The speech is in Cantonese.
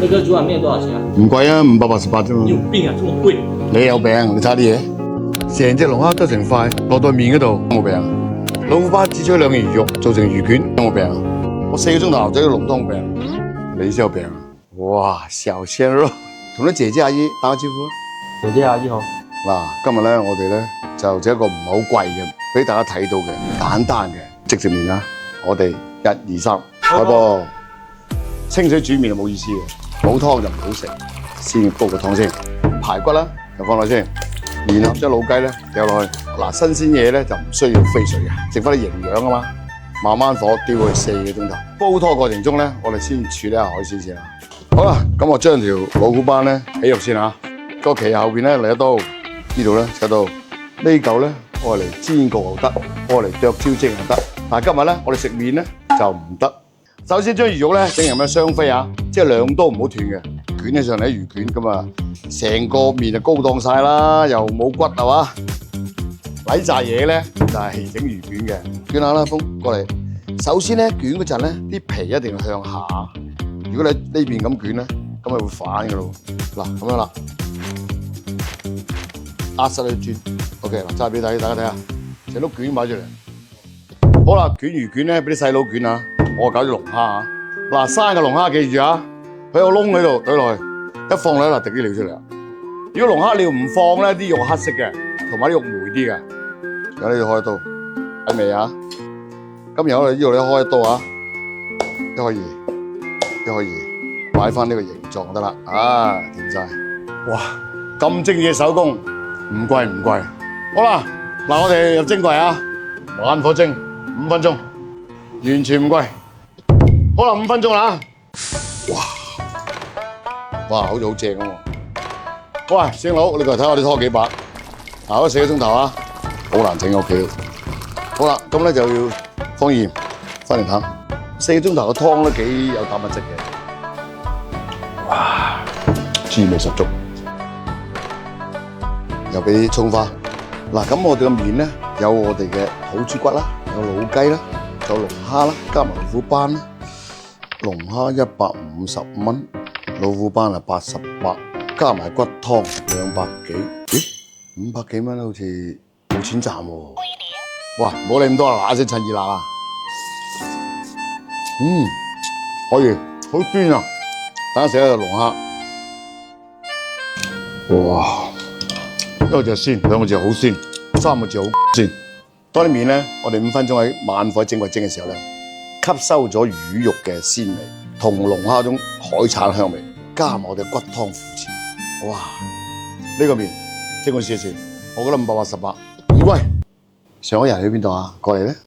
那个煮碗面多少錢啊？唔貴啊，588啫嘛。你有病啊，這麼貴？你有病，你睇啲嘢，成隻龍蝦剁成塊，落到面嗰度，有冇病啊？老虎巴只取兩件魚肉做成魚卷，有冇病啊？我4個鐘頭就要龍湯病，你先有病啊！哇，小鮮肉，同啲姐姐阿姨打個招呼啊！姐姐阿姨好。嗱，今日咧我哋咧就整一個唔係好貴嘅，俾大家睇到嘅簡單嘅即食麵啦。我哋1、2、3開波，清水煮麵就冇意思嘅，冇湯就唔好食。先煲個湯先，排骨啦就放落先，然後將老雞咧掉落去。嗱，新鮮嘢咧就唔需要飛水嘅，剩翻啲營養啊嘛。慢慢火丟佢4個鐘頭。煲湯過程中咧，我哋先處理下海鮮先啦。好啦，咁我將條老虎斑咧起肉先嚇，個鰭後邊咧嚟一刀，呢度咧切刀，呢嚿咧愛嚟煎過又得，愛嚟剁椒蒸又得。但係今日咧我哋食麵咧就唔得。首先將魚肉咧整成咁樣雙飛啊，即係兩刀唔好斷嘅，捲起上嚟魚卷咁啊，成個麵就高檔晒啦，又冇骨係嘛？呢扎嘢咧就係整魚卷嘅，捲下啦，風過嚟。首先咧捲嗰陣咧，啲皮一定要向下。如果你呢邊咁捲咧，咁咪會反嘅咯。嗱咁樣啦，壓實佢轉。OK， 嗱揸俾大家睇下，成碌卷擺出嚟。好啦，捲魚卷咧俾啲細佬捲啊，我搞啲龍蝦啊。嗱，生嘅龍蝦記住啊，佢有窿喺度，懟落去，一放落去嗱，滴啲料出嚟。如果龍蝦料唔放咧，啲肉黑色嘅，同埋啲肉霉啲嘅。有呢度開刀，睇未啊？今日我哋呢度咧開一刀啊，一可以，擺翻呢個形狀就得啦。啊，掂晒！哇，咁精緻嘅手工，唔貴。好啦，嗱我哋入蒸櫃啊，慢火蒸5分鐘，完全唔貴。好啦，5分鐘啦。哇，好似好正咁喎。喂，師兄佬，你過嚟睇下我啲拖幾把？嗰4個鐘頭啊，好難整屋企。好啦，咁咧就要放鹽、番茄湯。4個鐘頭嘅湯都幾有蛋白質嘅。哇，滋味十足。又俾啲葱花。嗱，咁我哋嘅麵咧有我哋嘅土豬骨啦，有老雞啦，仲有龍蝦啦，加埋老虎斑啦。龍蝦150蚊，老虎斑係88，加埋骨湯200幾。咦，500幾蚊好似冇錢賺喎。哇，唔好理咁多啦，嗱聲趁熱辣啦。可以，好端啊！等下食下個龍蝦。哇，一個字鮮，兩個字好鮮，3個字好鮮。當啲麵咧，我哋5分鐘喺慢火蒸櫃蒸嘅時候咧，吸收咗魚肉嘅鮮味，同龍蝦嗰種海產香味，加埋我哋骨湯扶持。哇！呢個麵即管試一試，我覺得588唔貴。上海人去邊度啊？過嚟咧。